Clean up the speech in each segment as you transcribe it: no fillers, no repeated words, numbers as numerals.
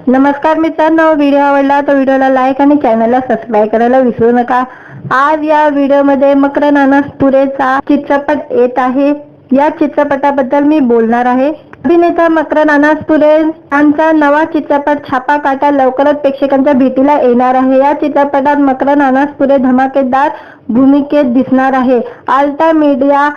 नमस्कार मित्रांनो, व्हिडिओ आवडला तर व्हिडिओला लाईक आणि चॅनलला सबस्क्राईब करायला विसरू नका। आज या व्हिडिओमध्ये मकरंद अनासपुरेचा चित्रपट येत आहे। या चित्रपटाबद्दल मी बोलणार आहे। अभिनेता मकरंद अनासपुरे यांचा नवा चित्रपट छापा काटा लवकरच प्रेक्षकांच्या भेटीला येणार आहे। या चित्रपटात मकरंद अनासपुरे धमाकेदार भूमिकेत दिसणार आहे। Ultra media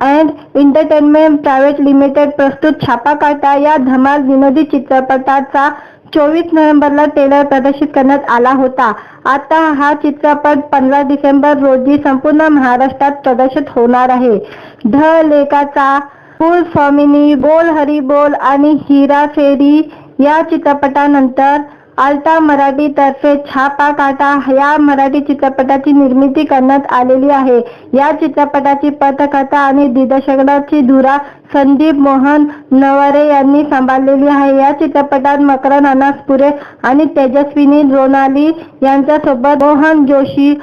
and entertainment private limited प्रस्तुत छापा काटा या धमाल विनोदी चित्रपटाचा 24 नोव्हेंबरला ट्रेलर प्रदर्शित करण्यात आला होता। आता हा चित्रपट 15 डिसेंबर रोजी संपूर्ण महाराष्ट्रात प्रदर्शित होणार आहे। ध लेखाचा फुल फॉर्मिनी, बोल हरी बोल आणि हेराफेरी या चित्रपटानंतर आल्टा मराठी तर्फे छापा काटा या मराठी चित्रपटाची निर्मिती करण्यात आलेली आहे। या चित्रपटाची पटकथा आणि दिग्दर्शनाची धुरा संदीप मोहन नवरे यांनी सांभाळलेली आहे। या चित्रपटात मकरंद अनासपुरे आणि तेजस्विनी रोनाली यांच्यासोबत मोहन जोशी,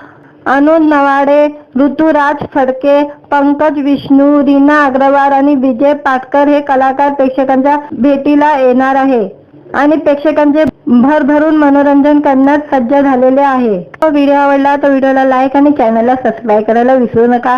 अनुज नवाडे, ऋतुराज फडके, पंकज विष्णू, रीना अग्रवाल आणि विजय पाटकर हे कलाकार प्रेक्षकांच्या भेटीला येणार आहे आणि प्रेक्षकांचे भरभरून मनोरंजन करण्यात सज्ज झालेले आहे। व्हिडिओ आवडला तर व्हिडिओला लाईक आणि चॅनलला सबस्क्राईब करायला विसरू नका।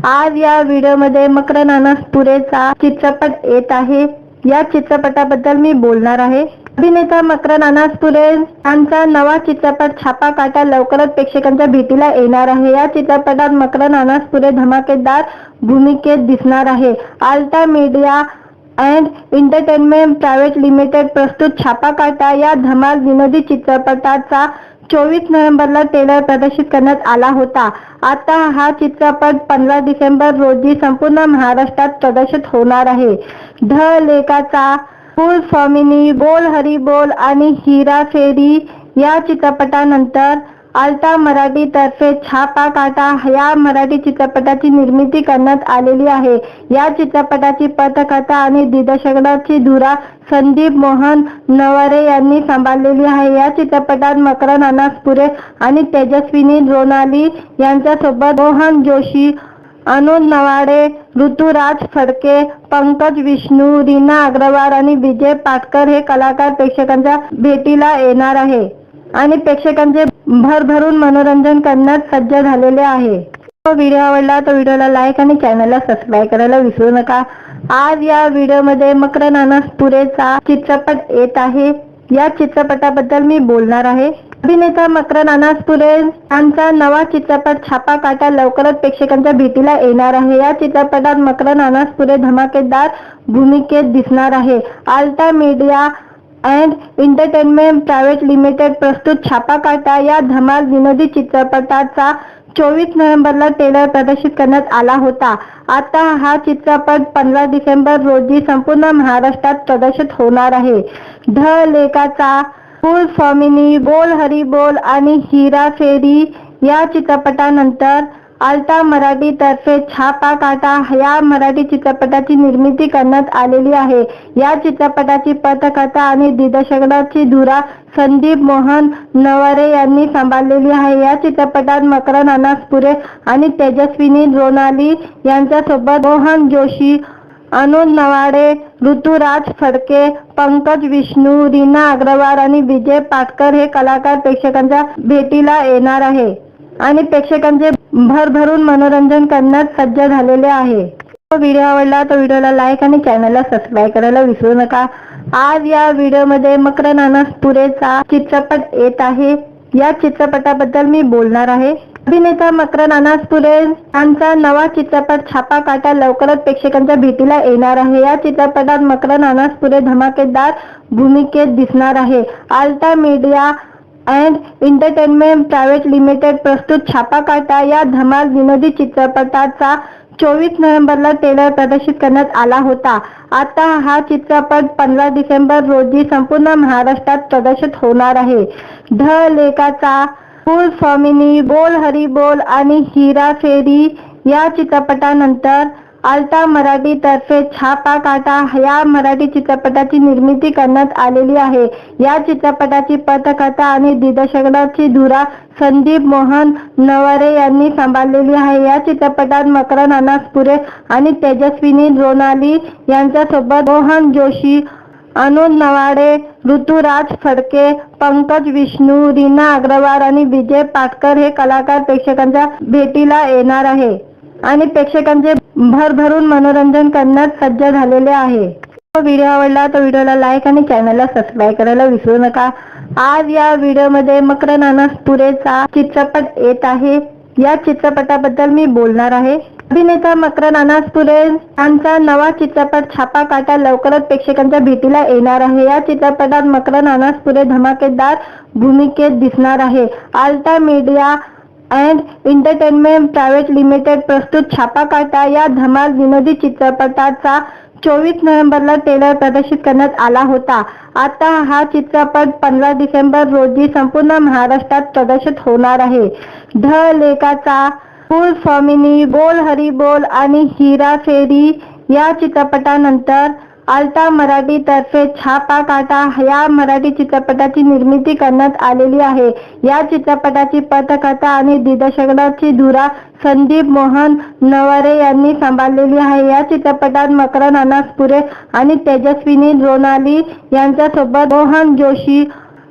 आज या व्हिडिओमध्ये मकरंद अनासपुरेचा चित्रपट येत आहे। या चित्रपटाबद्दल मी बोलणार आहे। अभिनेता मकरंद अनासपुरे यांचा नवा चित्रपट छापा काटा लवकरच प्रेक्षकांच्या भेटीला येणार आहे। या चित्रपटात मकरंद अनासपुरे धमाकेदार भूमिकेत दिसणार आहे। Ultra media and entertainment private limited प्रस्तुत छापा काटा या धमाल विनोदी चित्रपटाचा 24 नोव्हेंबरला ट्रेलर प्रदर्शित करण्यात आला होता। आता हा चित्रपट 15 डिसेंबर रोजी संपूर्ण महाराष्ट्रात प्रदर्शित होणार आहे। ध लेखाचा फुल फॉर्मिनी, बोल हरी बोल आणि हेराफेरी या चित्रपटानंतर आल्टा मराठी तर्फे छापा काटा या मराठी चित्रपटाची निर्मिती करण्यात आलेली आहे। या चित्रपटाची पटकथा आणि दिग्दर्शनाची धुरा संदीप मोहन नवरे यांनी सांभाळलेली आहे। या चित्रपटात मकरंद अनासपुरे आणि तेजस्विनी रोनाली यांच्यासोबत मोहन जोशी, अनुज नवाडे, ऋतुराज फडके, पंकज विष्णू, रीना अग्रवाल आणि विजय पाटकर हे कलाकार प्रेक्षकांच्या भेटीला येणार आहे आणि प्रेक्षकांचे भरभरून मनोरंजन करण्यात सज्ज झालेले आहे। व्हिडिओ आवडला तर व्हिडिओला लाईक आणि चॅनलला सबस्क्राईब करायला विसरू नका। आज या व्हिडिओमध्ये मकरंद अनासपुरेचा चित्रपट येत आहे। या चित्रपटाबद्दल मी बोलणार आहे। अभिनेता मकरंद अनासपुरे यांचा नवा चित्रपट छापा काटा लवकरच प्रेक्षकांच्या भेटीला येणार आहे। या चित्रपटात मकरंद अनासपुरे धमाकेदार भूमिकेत दिसणार आहे। Ultra media and entertainment private limited प्रस्तुत छापा काटा या धमाल विनोदी चित्रपटाचा 24 नोव्हेंबरला ट्रेलर प्रदर्शित करण्यात आला होता। आता हा चित्रपट 15 डिसेंबर रोजी संपूर्ण महाराष्ट्रात प्रदर्शित होणार आहे। ध लेखाचा फुल फॉर्मिनी, बोल हरी बोल आणि हेराफेरी या चित्रपटानंतर आल्टा मराठी तर्फे छापा काटा या मराठी चित्रपटाची निर्मिती करण्यात आलेली आहे। या चित्रपटाची पटकथा आणि दिग्दर्शनाची धुरा संदीप मोहन नवरे यांनी सांभाळलेली आहे। या चित्रपटात मकरंद अनासपुरे आणि तेजस्विनी रोनाली यांच्यासोबत मोहन जोशी, अनुज नवाडे, ऋतुराज फडके, पंकज विष्णू, रीना अग्रवाल आणि विजय पाटकर हे कलाकार प्रेक्षकांच्या भेटीला येणार आहे आणि प्रेक्षकांचे भरभरून मनोरंजन करण्यात सज्ज झालेले आहे। व्हिडिओ आवडला तर व्हिडिओला लाईक आणि चॅनलला सबस्क्राईब करायला विसरू नका। आज या व्हिडिओमध्ये मकरंद अनासपुरेचा चित्रपट येत आहे। या चित्रपटाबद्दल मी बोलणार आहे। अभिनेता मकरंद अनासपुरे यांचा नवा चित्रपट छापा काटा लवकरच प्रेक्षकांच्या भेटीला येणार आहे। या चित्रपटात मकरंद अनासपुरे धमाकेदार भूमिकेत दिसणार आहे। Ultra media and entertainment private limited प्रस्तुत छापा काटा या धमाल विनोदी चित्रपटाचा 24 नोव्हेंबरला ट्रेलर प्रदर्शित करण्यात आला होता। आता हा चित्रपट 15 डिसेंबर रोजी संपूर्ण महाराष्ट्रात प्रदर्शित होणार आहे। ध लेखाचा फुल फॉर्मिनी, बोल हरी बोल आणि हेराफेरी या चित्रपटानंतर आल्टा मराठी तर्फे छापा काटा या मराठी चित्रपटाची निर्मिती करण्यात आलेली आहे। या चित्रपटाची पटकथा आणि दिग्दर्शनाची धुरा संदीप मोहन नवरे यांनी सांभाळलेली आहे। या चित्रपटात मकरंद अनासपुरे आणि तेजस्विनी रोनाली यांच्यासोबत मोहन जोशी, अनुज नवाडे, ऋतुराज फडके, पंकज विष्णू, रीना अग्रवाल आणि विजय पाटकर हे कलाकार प्रेक्षकांच्या भेटीला येणार आहे आणि प्रेक्षकांचे भरभरून मनोरंजन करण्यास सज्ज झालेले आहे. व्हिडिओ आवडला तर व्हिडिओला लाईक आणि चॅनलला सबस्क्राईब करायला विसरू नका. आज या व्हिडिओमध्ये मकरंद अनासपुरेचा चित्रपट येत आहे. या चित्रपटाबद्दल मी बोलणार आहे. अभिनेता मकरंद अनासपुरे यांचा नवा चित्रपट छापा काटा लवकरच प्रेक्षकांच्या भेटीला येणार आहे. या चित्रपटात मकरंद अनासपुरे धमाकेदार भूमिकेत दिसणार आहे. Ultra media and entertainment private limited प्रस्तुत छापा काटा या धमाल विनोदी चित्रपटाचा 24 नोव्हेंबरला ट्रेलर प्रदर्शित करण्यात आला होता. आता हा चित्रपट 15 डिसेंबर रोजी संपूर्ण महाराष्ट्रात प्रदर्शित होणार आहे. ढ लेखाचा, फुल स्वामिनी, बोल हरी बोल आणि हिरा फेरी या चित्रपटानंतर आल्टा मराठी तर्फे छापा काटा या मराठी चित्रपटाची निर्मिती करण्यात आलेली आहे. या चित्रपटाची पटकथा आणि दिग्दर्शनाची धुरा संदीप मोहन नवरे यांनी सांभाळलेली आहे. या चित्रपटात मकरंद अनासपुरे आणि तेजस्विनी रोनाली यांच्यासोबत मोहन जोशी,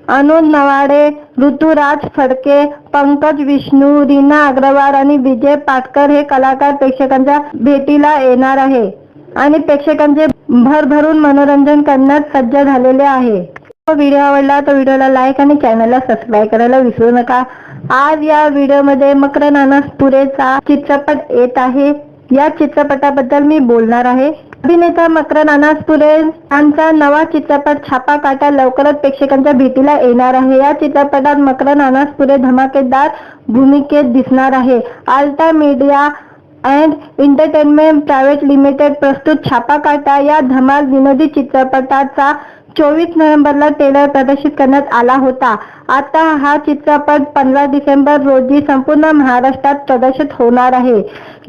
अनुज नवाडे, ऋतुराज फडके, पंकज विष्णू, रीना अग्रवाल आणि विजय पाटकर हे कलाकार प्रेक्षकांच्या भेटीला येणार आहे आणि प्रेक्षकांचे भरभरून मनोरंजन करण्यास सज्ज झालेले आहे. व्हिडिओ आवडला तर व्हिडिओला लाईक आणि चॅनलला सबस्क्राईब करायला विसरू नका. आज या व्हिडिओमध्ये मकरंद अनासपुरेचा चित्रपट येत आहे. या चित्रपटाबद्दल मी बोलणार आहे. अभिनेता मकरंद अनासपुरे यांचा नवा चित्रपट छापा काटा लवकरच प्रेक्षकांच्या भेटीला येणार आहे. या चित्रपटात मकरंद अनासपुरे धमाकेदार भूमिकेत दिसणार आहे. Ultra media and entertainment private limited प्रस्तुत छापा काटा या धमाल विनोदी चित्रपटाचा 24 नोव्हेंबरला ट्रेलर प्रदर्शित करण्यात आला होता. आता हा चित्रपट 15 डिसेंबर रोजी संपूर्ण महाराष्ट्रात प्रदर्शित होणार आहे.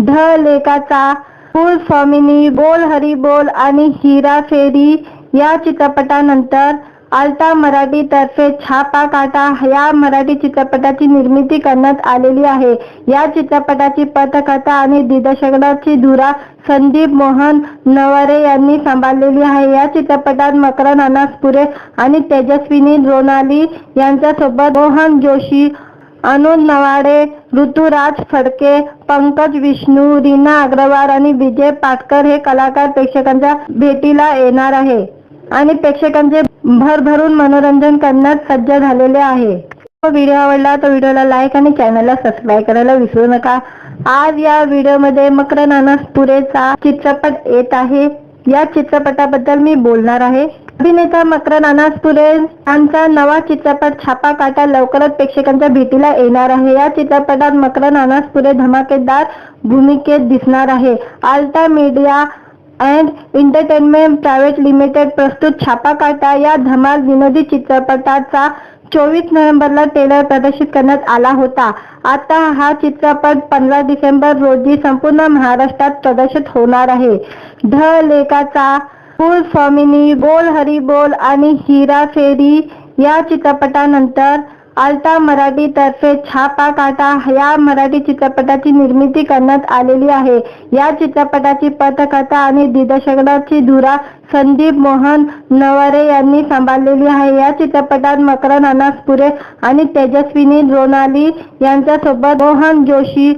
ढ लेखाचा, फुल स्वामिनी, बोल हरी बोल आणि हिरा फेरी या चित्रपटानंतर आल्टा मराठी तर्फे छापा काटा या मराठी चित्रपटाची निर्मिती करण्यात आलेली आहे. या चित्रपटाची पटकथा आणि दिग्दर्शनाची धुरा संदीप मोहन नवरे यांनी सांभाळलेली आहे. या चित्रपटात मकरंद अनासपुरे आणि तेजस्विनी रोनाली यांच्यासोबत मोहन जोशी, अनुज नवाडे, ऋतुराज फडके, पंकज विष्णू, रीना अग्रवाल आणि विजय पाटकर हे कलाकार प्रेक्षकांच्या भेटीला येणार आहे आणि प्रेक्षकांचे भरभरून मनोरंजन करण्यास सज्ज झालेले आहे. व्हिडिओ आवडला तर व्हिडिओला लाईक आणि चॅनलला सबस्क्राईब करायला विसरू नका. आज या व्हिडिओमध्ये मकरंद अनासपुरेचा चित्रपट येत आहे. या चित्रपटाबद्दल मी बोलणार आहे. अभिनेता मकरंद अनासपुरे यांचा नवा चित्रपट छापा काटा लवकरच प्रेक्षकांच्या भेटीला येणार आहे. या चित्रपटात मकरंद अनासपुरे धमाकेदार भूमिकेत दिसणार आहे. Ultra media and entertainment private limited प्रस्तुत छापा काटा या धमाल विनोदी चित्रपटाचा 24 नोव्हेंबरला ट्रेलर प्रदर्शित करण्यात आला होता. आता हा चित्रपट 15 डिसेंबर रोजी संपूर्ण महाराष्ट्रात प्रदर्शित होणार आहे. ढ लेखाचा, फुल स्वामिनी, बोल हरी बोल आणि हिरा फेरी या चित्रपटानंतर आल्टा मराठी तर्फे छापा काटा या मराठी चित्रपटाची निर्मिती करण्यात आलेली आहे. या चित्रपटाची पटकथा आणि दिग्दर्शनाची धुरा संदीप मोहन नवरे यांनी सांभाळलेली आहे. या चित्रपटात मकरंद अनासपुरे आणि तेजस्विनी रोनाली यांच्यासोबत मोहन जोशी,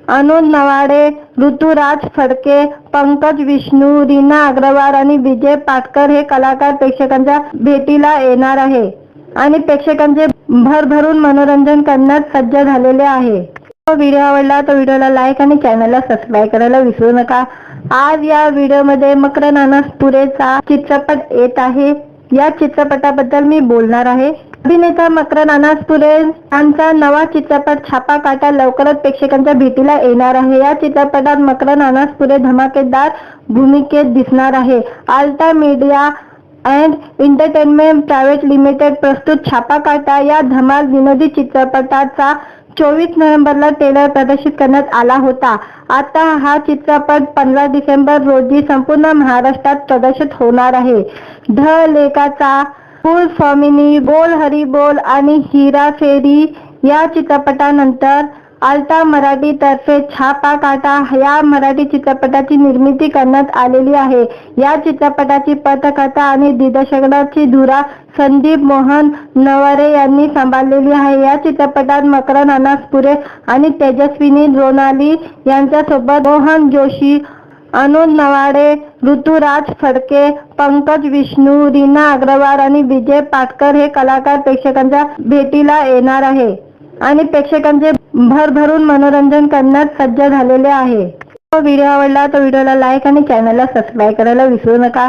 अनुज नवाडे, ऋतुराज फडके, पंकज विष्णू, रीना अग्रवाल आणि विजय पाटकर हे कलाकार प्रेक्षकांच्या भेटीला येणार आहे आणि प्रेक्षकांचे भरभरून मनोरंजन करण्यास सज्ज झालेले आहे. व्हिडिओ आवडला तर व्हिडिओला लाईक आणि चॅनलला सबस्क्राईब करायला विसरू नका. आज या व्हिडिओमध्ये मकरंद अनासपुरेचा चित्रपट येत आहे. या चित्रपटाबद्दल मी बोलणार आहे. अभिनेता मकरंद अनासपुरे यांचा नवा चित्रपट छापा काटा लवकरच प्रेक्षकांच्या भेटीला येणार आहे. या चित्रपटात मकरंद अनासपुरे धमाकेदार भूमिकेत दिसणार आहे. Ultra media and entertainment private limited प्रस्तुत छापा काटा या धमाल विनोदी चित्रपटाचा 24 नोव्हेंबरला ट्रेलर प्रदर्शित करण्यात आला होता. आता हा चित्रपट 15 डिसेंबर रोजी संपूर्ण महाराष्ट्रात प्रदर्शित होणार आहे. ढ लेखाचा, फुल स्वामिनी, बोल हरी बोल आणि हिरा फेरी या चित्रपटानंतर आल्टा मराठी तर्फे छापा काटा या मराठी चित्रपटाची निर्मिती करण्यात आलेली आहे। या चित्रपटाची पटकथा आणि दिग्दर्शनाची धुरा संदीप मोहन नवरे यांनी सांभाळलेली आहे। या चित्रपटात मकरंद अनासपुरे आणि तेजस्विनी रोनाली यांच्यासोबत मोहन जोशी, अनुज नवाडे, ऋतुराज फडके, पंकज विष्णू, रीना अग्रवाल आणि विजय पाटकर हे कलाकार प्रेक्षकांच्या भेटीला येणार आहे आणि प्रेक्षकांचे भरभरून मनोरंजन करण्यास सज्ज झालेले आहे। व्हिडिओ आवडला तर व्हिडिओला लाईक आणि चॅनलला सबस्क्राईब करायला विसरू नका।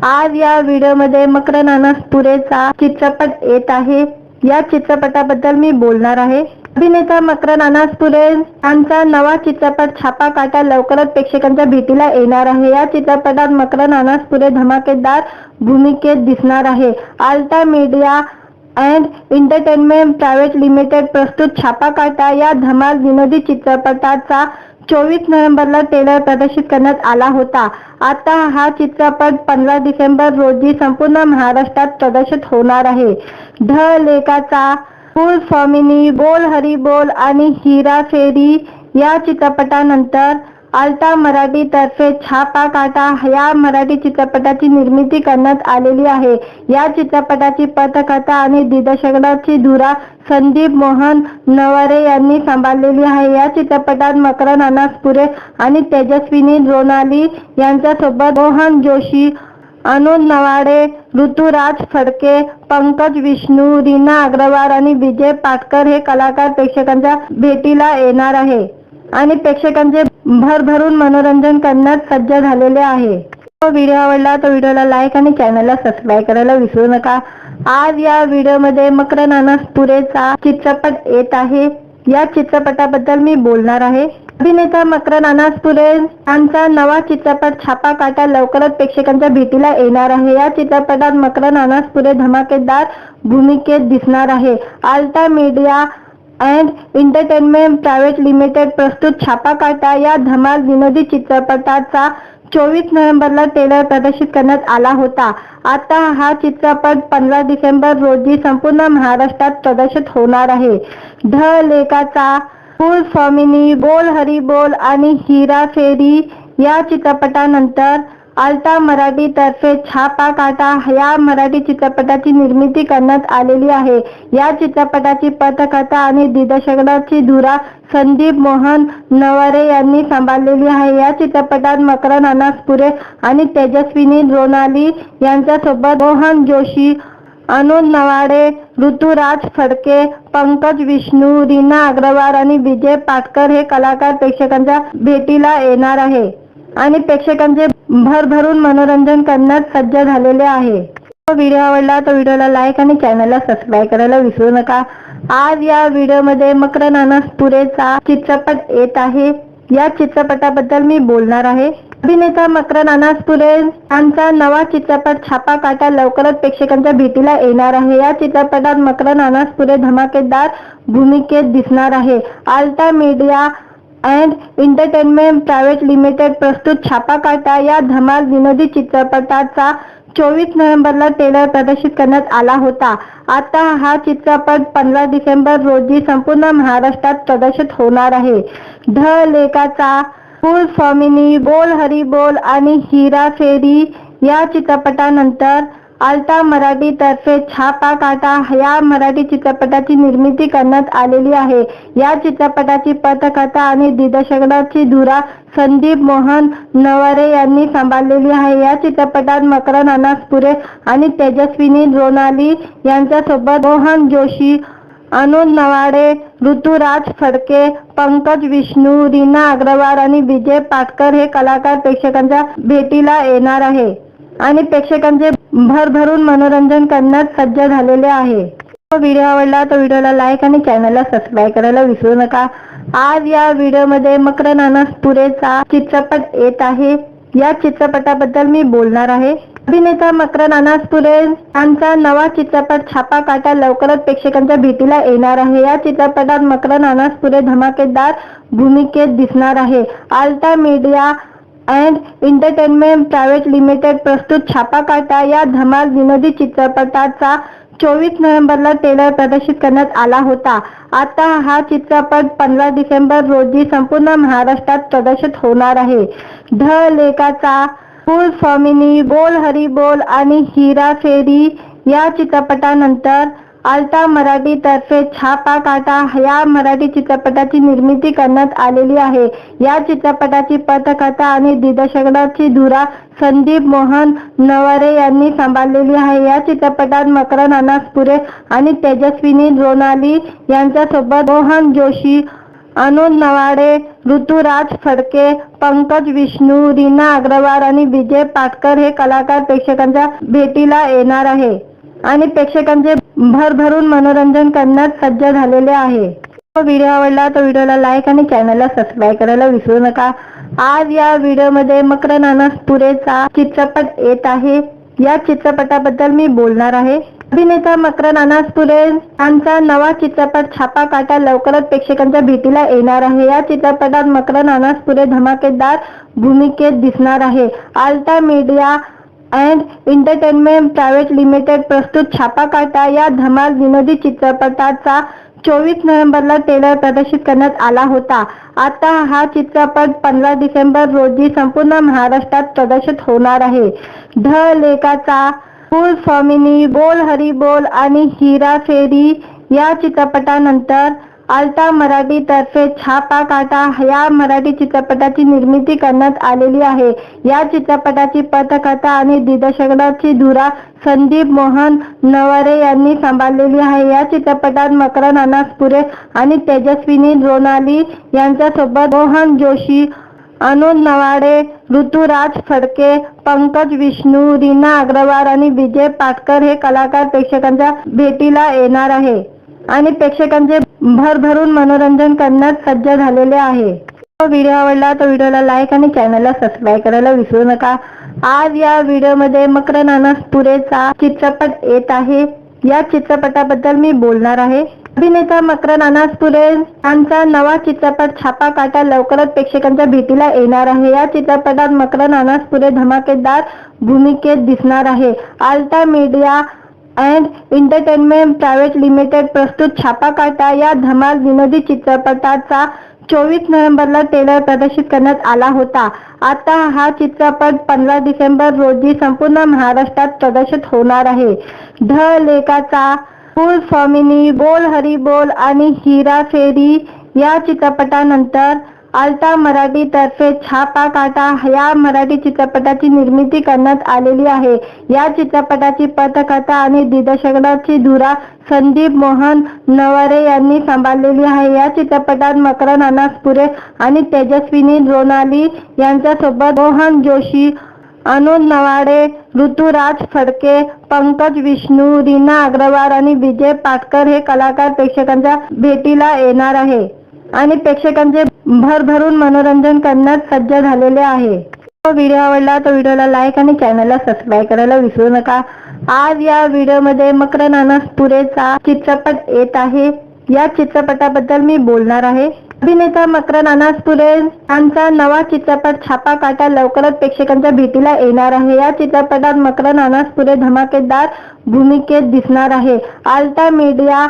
आज या व्हिडिओमध्ये मकरंद अनासपुरेचा चित्रपट येत आहे। या चित्रपटाबद्दल मी बोलणार आहे। अभिनेता मकरंद अनासपुरे यांचा नवा चित्रपट छापा काटा लवकरच प्रेक्षकांच्या भेटीला येणार आहे। या चित्रपटात मकरंद अनासपुरे धमाकेदार भूमिकेत दिसणार आहे। Ultra media and entertainment private limited प्रस्तुत छापा काटा या धमाल विनोदी चित्रपटाचा 24 नोव्हेंबरला ट्रेलर प्रदर्शित करण्यात आला होता। आता हा चित्रपट 15 डिसेंबर रोजी संपूर्ण महाराष्ट्रात प्रदर्शित होणार आहे। ढ लेखाचा, फुल फॉर्मिनी, बोल हरी बोल आणि हिरा फेरी या चित्रपटानंतर आल्टा मराठी तर्फे छापा काटा या मराठी चित्रपटाची निर्मिती करण्यात आलेली आहे। या चित्रपटाची पटकथा आणि दिग्दर्शनाची धुरा संदीप मोहन नवरे यांनी सांभाळलेली आहे। या चित्रपटात मकरंद अनासपुरे आणि तेजस्विनी रोनाली यांच्यासोबत मोहन जोशी, अनुज नवाडे, ऋतुराज फडके, पंकज विष्णू, रीना अग्रवाल आणि विजय पाटकर हे कलाकार प्रेक्षकांच्या भेटीला येणार आहे आणि प्रेक्षकांचे भरभरून मनोरंजन करण्यास सज्ज झालेले आहे। व्हिडिओ आवडला तर व्हिडिओला लाईक आणि चॅनलला सबस्क्राईब करायला विसरू नका। आज या व्हिडिओमध्ये मकरंद अनासपुरेचा चित्रपट येत आहे। या चित्रपटाबद्दल मी बोलणार आहे। अभिनेता मकरंद अनासपुरे यांचा नवा चित्रपट छापा काटा लवकरच प्रेक्षकांच्या भेटीला येणार आहे। या चित्रपटात मकरंद अनासपुरे धमाकेदार भूमिकेत दिसणार आहे। Ultra media and entertainment private limited प्रस्तुत छापा काटा या धमाल विनोदी चित्रपटाचा 24 नोव्हेंबरला ट्रेलर प्रदर्शित करण्यात आला होता। आता हा चित्रपट 15 डिसेंबर रोजी संपूर्ण महाराष्ट्रात प्रदर्शित होणार आहे। ढ लेखाचा, फुल फॉर्मिनी, बोल हरी बोल आणि हिरा फेरी या चित्रपटानंतर आल्टा मराठी तर्फे छापा काटा या मराठी चित्रपटाची निर्मिती करण्यात आलेली आहे। या चित्रपटाची पटकथा आणि दिग्दर्शनाची धुरा संदीप मोहन नवरे यांनी सांभाळलेली आहे। या चित्रपटात मकरंद अनासपुरे आणि तेजस्विनी रोनाली यांच्यासोबत मोहन जोशी, अनुज नवाडे, ऋतुराज फडके, पंकज विष्णू, रीना अग्रवाल आणि विजय पाटकर हे कलाकार प्रेक्षकांच्या भेटीला येणार आहे आणि प्रेक्षकांचे भरभरून मनोरंजन करण्यास सज्ज झालेले आहे। व्हिडिओ आवडला तर व्हिडिओला लाईक आणि चॅनलला सबस्क्राईब करायला विसरू नका। आज या व्हिडिओमध्ये मकरंद अनासपुरेचा चित्रपट येत आहे। या चित्रपटाबद्दल मी बोलणार आहे। अभिनेता मकरंद अनासपुरे यांचा नवा चित्रपट छापा काटा लवकरच प्रेक्षकांच्या भेटीला येणार आहे। या चित्रपटात मकरंद अनासपुरे धमाकेदार भूमिकेत दिसणार आहे। Ultra media and entertainment private limited प्रस्तुत छापा काटा या धमाल विनोदी चित्रपटाचा 24 नोव्हेंबरला ट्रेलर प्रदर्शित करण्यात आला होता। आता हा चित्रपट 15 डिसेंबर रोजी संपूर्ण महाराष्ट्रात प्रदर्शित होणार आहे। ढ लेखाचा, फुल फॉर्मिनी, बोल हरी बोल आणि हिरा फेरी या चित्रपटानंतर आल्टा मराठी तर्फे छापा काटा या मराठी चित्रपटाची निर्मिती करण्यात आलेली आहे। या चित्रपटाची पटकथा आणि दिग्दर्शनाची धुरा संदीप मोहन नवरे यांनी सांभाळलेली आहे। या चित्रपटात मकरंद अनासपुरे आणि तेजस्विनी रोनाली यांच्यासोबत मोहन जोशी, अनुज नवाडे, ऋतुराज फडके, पंकज विष्णू, रीना अग्रवाल आणि विजय पाटकर हे कलाकार प्रेक्षकांच्या भेटीला येणार आहे आणि प्रेक्षकांचे भरभरून मनोरंजन करण्यास सज्ज झालेले आहे। व्हिडिओ आवडला तर व्हिडिओला लाईक आणि चॅनलला सबस्क्राईब करायला विसरू नका। आज या व्हिडिओमध्ये मकरंद अनासपुरेचा चित्रपट येत आहे। या चित्रपटाबद्दल मी बोलणार आहे। अभिनेता मकरंद अनासपुरे यांचा नवा चित्रपट छापा काटा लवकरच प्रेक्षकांच्या भेटीला येणार आहे। या चित्रपटात मकरंद अनासपुरे धमाकेदार भूमिकेत दिसणार आहे। Ultra media and entertainment private limited प्रस्तुत छापा काटा या धमाल विनोदी चित्रपटाचा 24 नोव्हेंबरला ट्रेलर प्रदर्शित करण्यात आला होता. आता हा चित्रपट 15 डिसेंबर रोजी संपूर्ण महाराष्ट्रात प्रदर्शित होणार आहे. ढ लेखाचा, फुल स्वामिनी, बोल हरी बोल आणि हिरा फेरी या चित्रपटानंतर आल्टा मराठी तर्फे छापा काटा या मराठी चित्रपटाची निर्मिती करण्यात आलेली आहे. या चित्रपटाची पटकथा आणि दिग्दर्शनाची धुरा संदीप मोहन नवरे यांनी सांभाळलेली आहे. या चित्रपटात मकरंद अनासपुरे आणि तेजस्विनी रोनाली यांच्यासोबत मोहन जोशी, अनुज नवाडे, ऋतुराज फडके, पंकज विष्णू, रीना अग्रवाल आणि विजय पाटकर हे कलाकार प्रेक्षकांच्या भेटीला येणार आहे आणि प्रेक्षकांचे भरभरून मनोरंजन करण्यास सज्ज झालेले आहे. व्हिडिओ आवडला तर व्हिडिओला लाईक आणि चॅनलला सबस्क्राईब करायला विसरू नका. आज या व्हिडिओमध्ये मकरंद अनासपुरेचा चित्रपट येत आहे. या चित्रपटाबद्दल मी बोलणार आहे. अभिनेता मकरंद अनासपुरे यांचा नवा चित्रपट छापा काटा लवकरच प्रेक्षकांच्या भेटीला येणार आहे. या चित्रपटात मकरंद अनासपुरे धमाकेदार भूमिकेत दिसणार आहे. Ultra media and entertainment private limited प्रस्तुत छापा काटा या धमाल विनोदी चित्रपटाचा 24 नोव्हेंबरला ट्रेलर प्रदर्शित करण्यात आला होता. आता हा चित्रपट 15 डिसेंबर रोजी संपूर्ण महाराष्ट्रात प्रदर्शित होणार आहे. ढ लेखाचा, फुल स्वामिनी, बोल हरी बोल आणि हिरा फेरी या चित्रपटानंतर आल्टा मराठी तर्फे छापा काटा या मराठी चित्रपटाची निर्मिती करण्यात आलेली आहे. या चित्रपटाची पटकथा आणि दिग्दर्शनाची धुरा संदीप मोहन नवरे यांनी सांभाळलेली आहे. या चित्रपटात मकरंद अनासपुरे आणि तेजस्विनी रोनाली यांच्यासोबत मोहन जोशी, अनुज नवाडे, ऋतुराज फडके, पंकज विष्णू, रीना अग्रवाल आणि विजय पाटकर हे कलाकार प्रेक्षकांच्या भेटीला येणार आहे आणि प्रेक्षकांचे भरभरून मनोरंजन करण्यास सज्ज झालेले आहे. व्हिडिओ आवडला तर व्हिडिओला लाईक आणि चॅनलला सबस्क्राईब करायला विसरू नका. आज या व्हिडिओमध्ये मकरंद अनासपुरेचा चित्रपट येत आहे. या चित्रपटाबद्दल मी बोलणार आहे. अभिनेता मकरंद अनासपुरे यांचा नवा चित्रपट छापा काटा लवकरच प्रेक्षकांच्या भेटीला येणार आहे. या चित्रपटात मकरंद अनासपुरे धमाकेदार भूमिकेत दिसणार आहे. Ultra media and entertainment private limited प्रस्तुत छापा काटा या धमाल विनोदी चित्रपटाचा 24 नोव्हेंबरला ट्रेलर प्रदर्शित करण्यात आला होता. आता हा चित्रपट 15 डिसेंबर रोजी संपूर्ण महाराष्ट्रात प्रदर्शित होणार आहे. ढ लेखाचा, फुल स्वामिनी, बोल हरी बोल आणि हिरा फेरी या चित्रपटानंतर आल्टा मराठी तर्फे छापा काटा या मराठी चित्रपटाची निर्मिती करण्यात आलेली आहे. या चित्रपटाची पटकथा आणि दिग्दर्शनाची धुरा संदीप मोहन नवरे यांनी सांभाळलेली आहे. या चित्रपटात मकरंद अनासपुरे आणि तेजस्विनी रोनाली यांच्यासोबत मोहन जोशी, अनुज नवाडे, ऋतुराज फडके, पंकज विष्णू, रीना अग्रवाल आणि विजय पाटकर हे कलाकार प्रेक्षकांच्या भेटीला येणार आहे आणि प्रेक्षकांचे भरभरून मनोरंजन करण्यास सज्ज झालेले आहे. व्हिडिओ आवडला तर व्हिडिओला लाईक आणि चॅनलला सबस्क्राईब करायला विसरू नका. आज या व्हिडिओमध्ये मकरंद अनासपुरेचा चित्रपट येत आहे. या चित्रपटाबद्दल मी बोलणार आहे. अभिनेता मकरंद अनासपुरे यांचा नवा चित्रपट छापा काटा लवकरच प्रेक्षकांच्या भेटीला येणार आहे. या चित्रपटात मकरंद अनासपुरे धमाकेदार भूमिकेत दिसणार आहे. Ultra media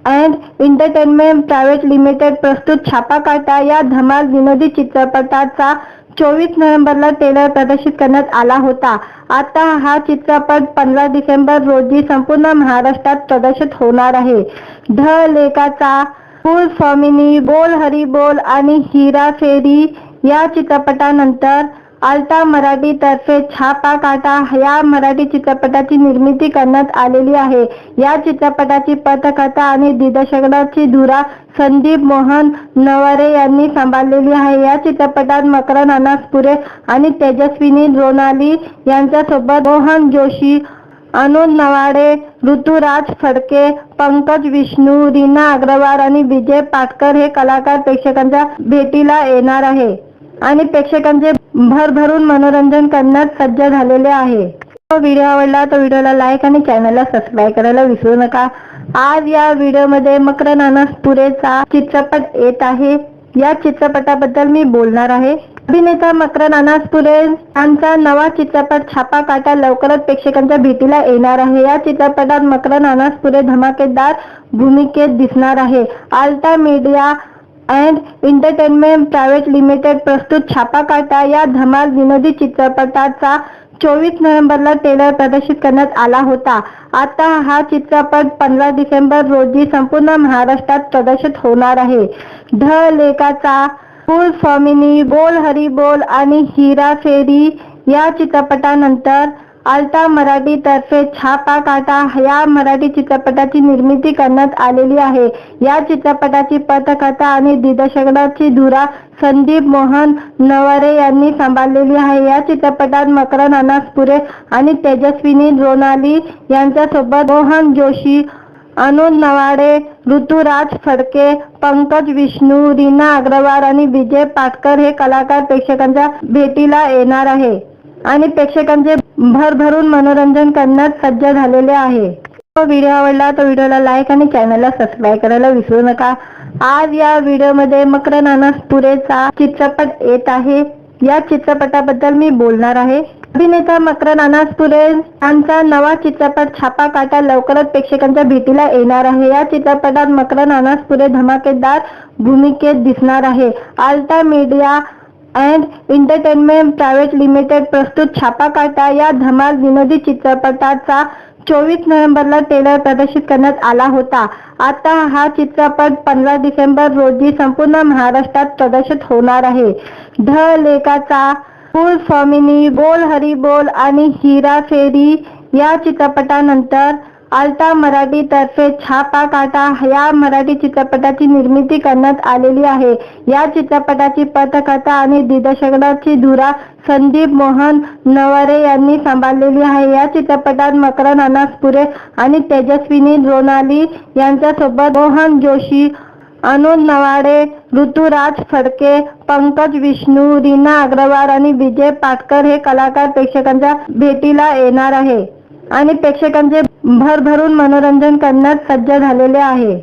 and entertainment private limited प्रस्तुत छापा काटा या धमाल विनोदी चित्रपटाचा 24 नोव्हेंबरला ट्रेलर प्रदर्शित करण्यात आला होता. आता हा चित्रपट 15 डिसेंबर रोजी संपूर्ण महाराष्ट्रात प्रदर्शित होणार आहे. ढ लेखाचा, फुल स्वामिनी, बोल हरी बोल आणि हिरा फेरी या चित्रपटानंतर आल्टा मराठी तर्फे छापा काटा या मराठी चित्रपटाची निर्मिती करण्यात आलेली आहे. या चित्रपटाची पटकथा आणि दिग्दर्शनाची धुरा संदीप मोहन नवरे यांनी सांभाळलेली आहे. या चित्रपटात मकरंद अनासपुरे आणि तेजस्विनी रोनाली यांच्यासोबत मोहन जोशी, अनुज नवाडे, ऋतुराज फडके, पंकज विष्णू, रीना अग्रवाल आणि विजय पाटकर हे कलाकार प्रेक्षकांच्या भेटीला येणार आहे आणि प्रेक्षकांचे भरभरून मनोरंजन करण्यास सज्ज झालेले आहे. व्हिडिओ आवडला तर व्हिडिओला लाईक आणि चॅनलला सबस्क्राईब करायला विसरू नका. आज या व्हिडिओमध्ये मकरंद अनासपुरेचा चित्रपट येत आहे. या चित्रपटाबद्दल मी बोलणार आहे. अभिनेता मकरंद अनासपुरे यांचा नवा चित्रपट छापा काटा लवकरच प्रेक्षकांच्या भेटीला येणार आहे. या चित्रपटात मकरंद अनासपुरे धमाकेदार भूमिकेत दिसणार आहे. Ultra media and entertainment private limited प्रस्तुत छापा काटा या धमाल विनोदी चित्रपटाचा 24 नोव्हेंबरला ट्रेलर प्रदर्शित करण्यात आला होता. आता हा चित्रपट 15 डिसेंबर रोजी संपूर्ण महाराष्ट्रात प्रदर्शित होणार आहे. ढ लेखाचा फुल स्वामिनी, बोल हरी बोल आणि हिरा फेरी या चित्रपटानंतर आल्टा मराठी तर्फे छापा काटा या मराठी चित्रपटाची निर्मिती करण्यात आलेली आहे. या चित्रपटाची पटकथा आणि दिग्दर्शनाची धुरा संदीप मोहन नवरे यांनी सांभाळलेली आहे. या चित्रपटात मकरंद अनासपुरे आणि तेजस्विनी रोनाली यांच्यासोबत मोहन जोशी, अनु नवाडे, ऋतुराज फडके, पंकज विष्णू, रीना अग्रवाल आणि विजय पाटकर हे कलाकार प्रेक्षकांच्या भेटीला येणार आहे आणि प्रेक्षकांचे भरभरून मनोरंजन करण्यास सज्ज झालेले आहे. व्हिडिओ आवडला तर व्हिडिओला लाईक आणि चॅनलला सबस्क्राईब करायला विसरू नका. आज या व्हिडिओमध्ये मकरंद अनासपुरेचा चित्रपट येत आहे. या चित्रपटाबद्दल मी बोलणार आहे. अभिनेता मकरंद अनासपुरे यांचा नवा चित्रपट छापा काटा लवकरच प्रेक्षकांच्या भेटीला येणार आहे. या चित्रपटात मकरंद अनासपुरे धमाकेदार भूमिकेत दिसणार आहे. Ultra media and entertainment private limited प्रस्तुत छापा काटा या धमाल विनोदी चित्रपटाचा 24 नोव्हेंबरला ट्रेलर प्रदर्शित करण्यात आला होता. आता हा चित्रपट 15 डिसेंबर रोजी संपूर्ण महाराष्ट्रात प्रदर्शित होणार आहे. ढ लेखाचा फुल स्वामिनी, बोल हरी बोल आणि हिरा फेरी या चित्रपटानंतर आल्टा मराठी तर्फे छापा काटा या मराठी चित्रपटाची निर्मिती करण्यात आलेली आहे. या चित्रपटाची पटकथा आणि दिग्दर्शनाची धुरा संदीप मोहन नवरे यांनी सांभाळलेली आहे. या चित्रपटात मकरंद अनासपुरे आणि तेजस्विनी रोनाली यांच्यासोबत मोहन जोशी, अनु नवाडे, ऋतुराज फडके, पंकज विष्णू, रीना अग्रवाल आणि विजय पाटकर हे कलाकार प्रेक्षकांच्या भेटीला येणार आहे आणि प्रेक्षकांचे भरभरून मनोरंजन करण्यास सज्ज झालेले आहे.